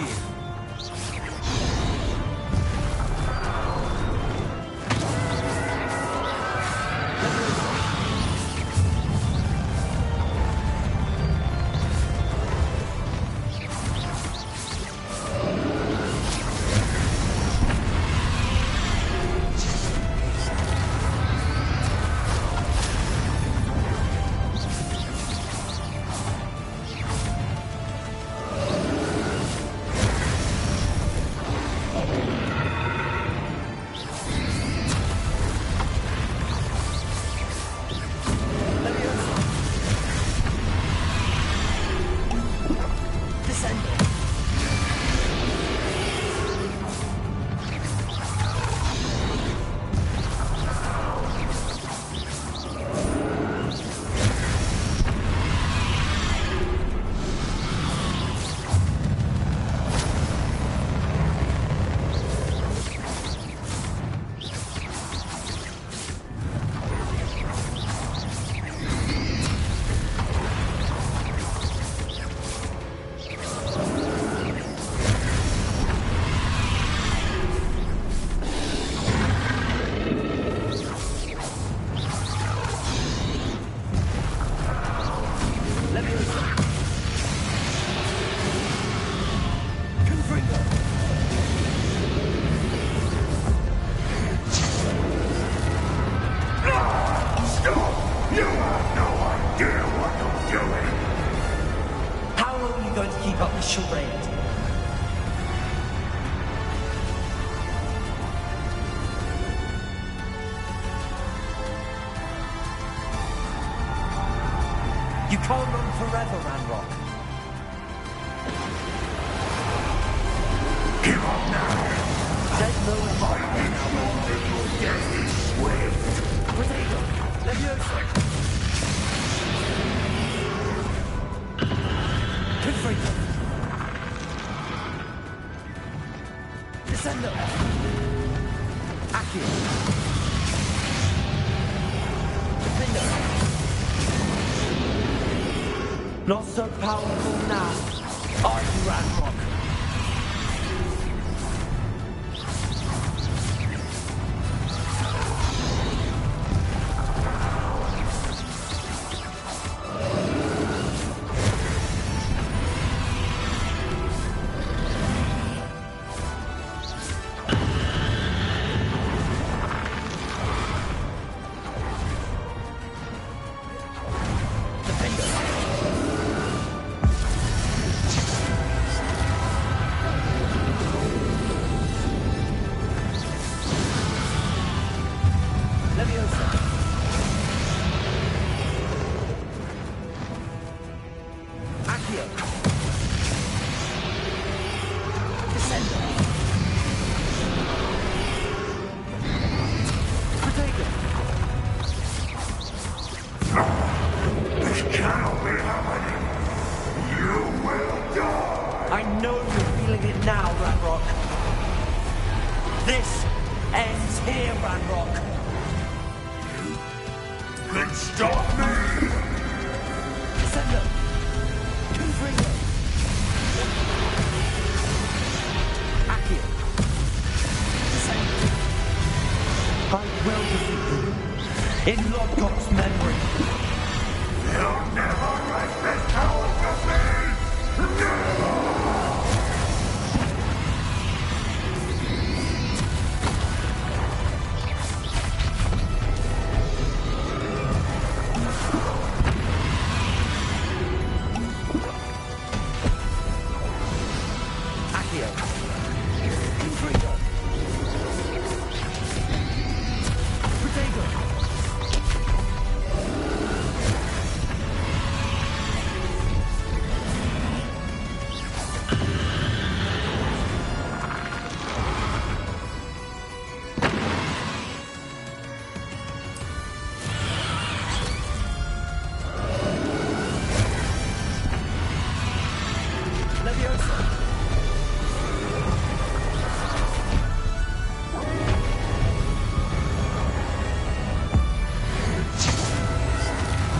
You can't run forever, Ranrock. Give up now. There's no fight now. Your death is swift. Potato, Leviosa. Confringo. Descendo. Accio. Defender. Not so powerful now, are you, Ranrock? here, Ranrock! Can stop me! Sender! Confringo! Accio! Sender! I will defeat you. In Lodgok's memory. You'll never write this power from me! Never!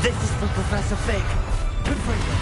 This is for Professor Fig. Confringo!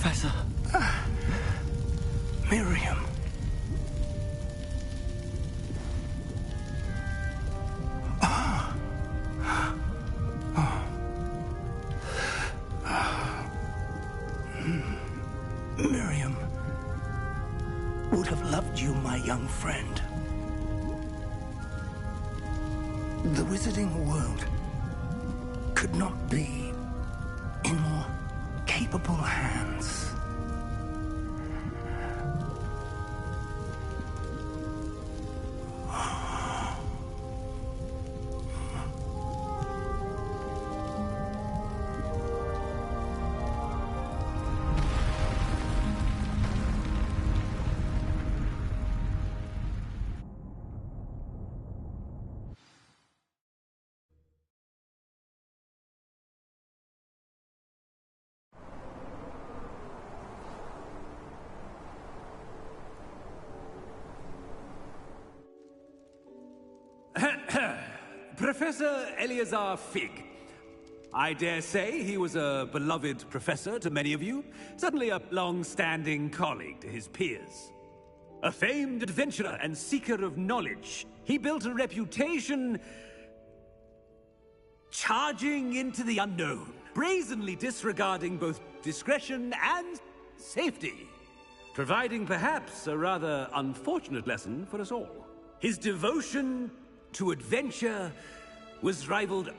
Professor. Miriam. Miriam would have loved you, my young friend. The wizarding world could not be in more capable hands. Professor Eleazar Fig. I dare say he was a beloved professor to many of you, certainly a long-standing colleague to his peers. A famed adventurer and seeker of knowledge, he built a reputation charging into the unknown, brazenly disregarding both discretion and safety, providing perhaps a rather unfortunate lesson for us all. His devotion to adventure was rivaled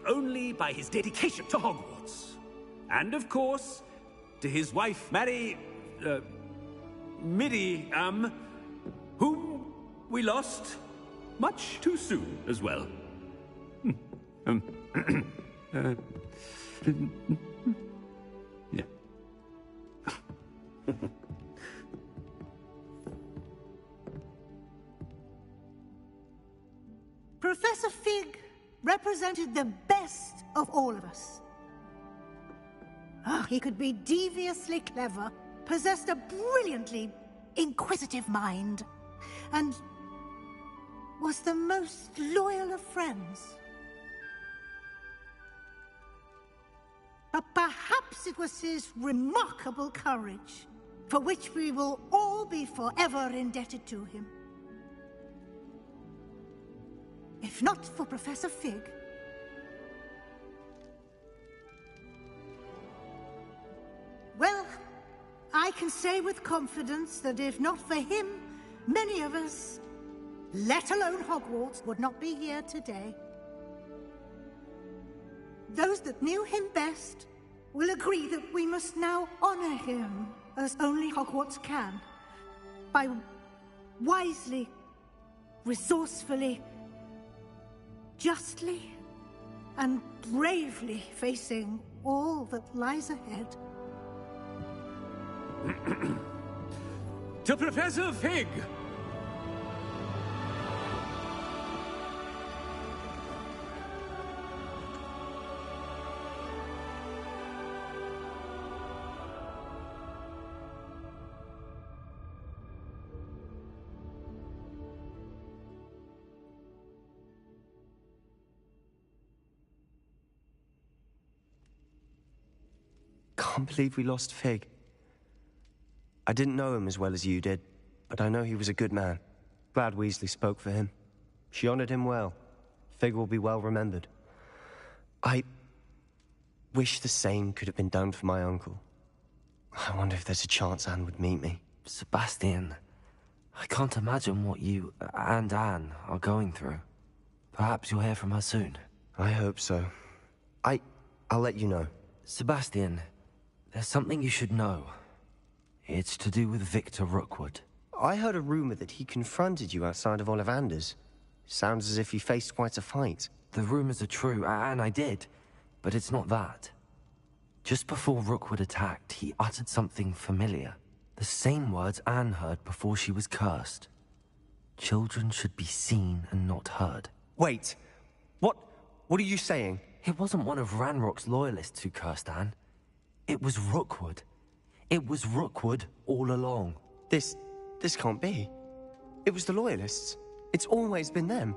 only by his dedication to Hogwarts. And of course, to his wife, Miriam, whom we lost much too soon as well. Yeah. Professor Fig represented the best of all of us. He could be deviously clever, possessed a brilliantly inquisitive mind, and was the most loyal of friends. But perhaps it was his remarkable courage, for which we will all be forever indebted to him. If not for Professor Fig, well, I can say with confidence that if not for him, many of us, let alone Hogwarts, would not be here today. Those that knew him best will agree that we must now honor him as only Hogwarts can, by wisely, resourcefully, justly, and bravely facing all that lies ahead. To Professor Fig! Can't believe we lost Fig. I didn't know him as well as you did, but I know he was a good man. Glad Weasley spoke for him. She honored him well. Fig will be well remembered. I wish the same could have been done for my uncle. I wonder if there's a chance Anne would meet me. Sebastian, I can't imagine what you and Anne are going through. Perhaps you'll hear from her soon. I hope so. I'll let you know. Sebastian, there's something you should know. It's to do with Victor Rookwood. I heard a rumor that he confronted you outside of Ollivander's. Sounds as if he faced quite a fight. The rumors are true, and I did. But it's not that. Just before Rookwood attacked, he uttered something familiar. The same words Anne heard before she was cursed. Children should be seen and not heard. Wait. What are you saying? It wasn't one of Ranrock's loyalists who cursed Anne. It was Rookwood. It was Rookwood all along. This can't be. It was the Loyalists. It's always been them.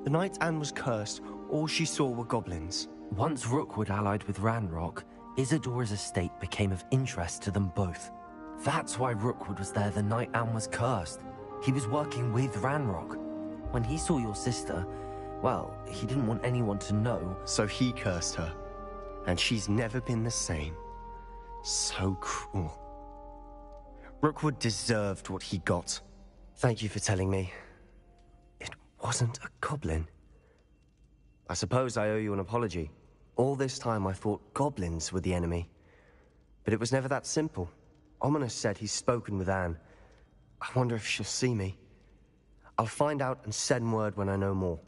The night Anne was cursed, all she saw were goblins. Once Rookwood allied with Ranrock, Isadora's estate became of interest to them both. That's why Rookwood was there the night Anne was cursed. He was working with Ranrock. When he saw your sister, well, he didn't want anyone to know. So he cursed her. And she's never been the same. So cruel. Rookwood deserved what he got. Thank you for telling me. It wasn't a goblin. I suppose I owe you an apology. All this time I thought goblins were the enemy. But it was never that simple. Ominous said he's spoken with Anne. I wonder if she'll see me. I'll find out and send word when I know more.